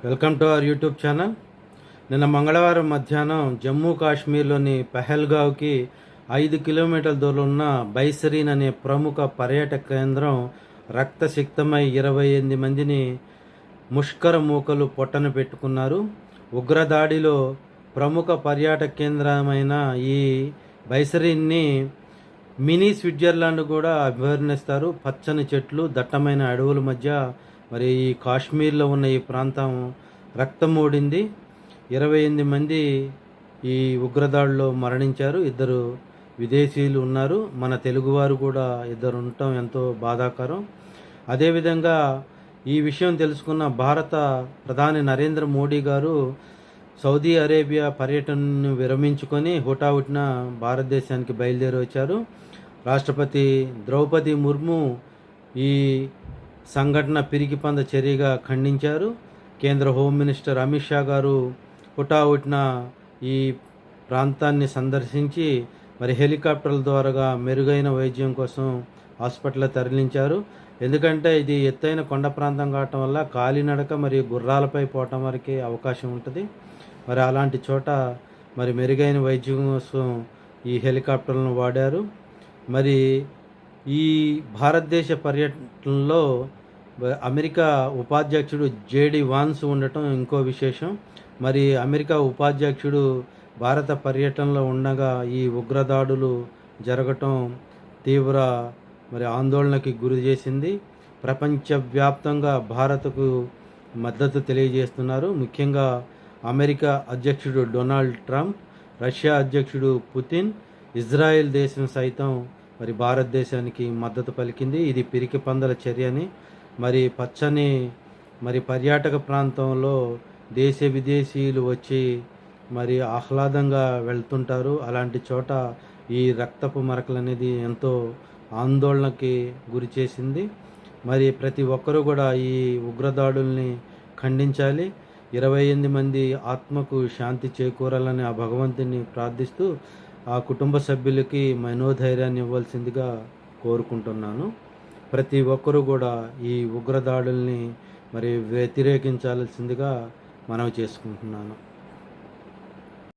Welcome to our YouTube channel. నిన్న మంగళవారం మధ్యాహ్నం జమ్మూ కాశ్మీర్లోని పహల్గావ్కి 5 కిలోమీటర్ల దూరం ఉన్న బైసరీన్ అనే ప్రముఖ పర్యాటక కేంద్రం రక్తసిక్తమై 28 మందిని ముష్కర మూకలు పొట్టన పెట్టుకున్నారు. ఉగ్రదాడిలో ప్రముఖ పర్యాటక కేంద్రమైన ఈ బైసరీన్ని మినీ స్విట్జర్లాండ్ కూడా అభివర్ణిస్తారు. పచ్చని చెట్లు, దట్టమైన అడవుల మధ్య మరి ఈ కాశ్మీర్లో ఉన్న ఈ ప్రాంతం రక్తమూడింది. 28 మంది ఈ ఉగ్రదాడిలో మరణించారు. 2 విదేశీయులు ఉన్నారు. మన తెలుగువారు కూడా 2 ఉండటం ఎంతో బాధాకరం. అదేవిధంగా ఈ విషయం తెలుసుకున్న భారత ప్రధాని నరేంద్ర మోడీ గారు సౌదీ అరేబియా పర్యటనను విరమించుకొని హుటాహుటిన భారతదేశానికి బయలుదేరి వచ్చారు. రాష్ట్రపతి ద్రౌపది ముర్ము ఈ సంఘటన పిరికిపంద చర్యగా ఖండించారు. కేంద్ర హోం మినిస్టర్ అమిత్ షా గారు హుటాహుటిన ఈ ప్రాంతాన్ని సందర్శించి మరి హెలికాప్టర్ల ద్వారా మెరుగైన వైద్యం కోసం హాస్పిటల్ తరలించారు. ఎందుకంటే ఇది ఎత్తైన కొండ ప్రాంతం కావటం వల్ల కాలినడక మరియు గుర్రాలపై పోవటం వరకే అవకాశం ఉంటుంది. మరి అలాంటి చోట మరి మెరుగైన వైద్యం కోసం ఈ హెలికాప్టర్లను వాడారు. మరి ఈ భారతదేశ పర్యటనలో అమెరికా ఉపాధ్యక్షుడు జేడి వాన్స్ ఉండటం ఇంకో విశేషం. మరి అమెరికా ఉపాధ్యక్షుడు భారత పర్యటనలో ఉండగా ఈ ఉగ్రదాడులు జరగటం తీవ్ర మరి ఆందోళనకి గురి చేసింది. ప్రపంచవ్యాప్తంగా భారత్కు మద్దతు తెలియజేస్తున్నారు. ముఖ్యంగా అమెరికా అధ్యక్షుడు డొనాల్డ్ ట్రంప్, రష్యా అధ్యక్షుడు పుతిన్, ఇజ్రాయెల్ దేశం సైతం మరి భారతదేశానికి మద్దతు పలికింది. ఇది పిరికి పందల చర్యని మరి పచ్చని మరి పర్యాటక ప్రాంతంలో దేశ విదేశీయులు వచ్చి మరి ఆహ్లాదంగా వెళ్తుంటారు. అలాంటి చోట ఈ రక్తపు మరకలు అనేది ఎంతో ఆందోళనకి గురి చేసింది. మరి ప్రతి ఒక్కరూ కూడా ఈ ఉగ్రదాడుల్ని ఖండించాలి. 28 మంది ఆత్మకు శాంతి చేకూరాలని ఆ భగవంతుని ప్రార్థిస్తూ ఆ కుటుంబ సభ్యులకి మనోధైర్యాన్ని ఇవ్వాల్సిందిగా కోరుకుంటున్నాను. ప్రతి ఒక్కరూ కూడా ఈ ఉగ్రదాడుల్ని మరి వ్యతిరేకించాల్సిందిగా మనవి చేసుకుంటున్నాను.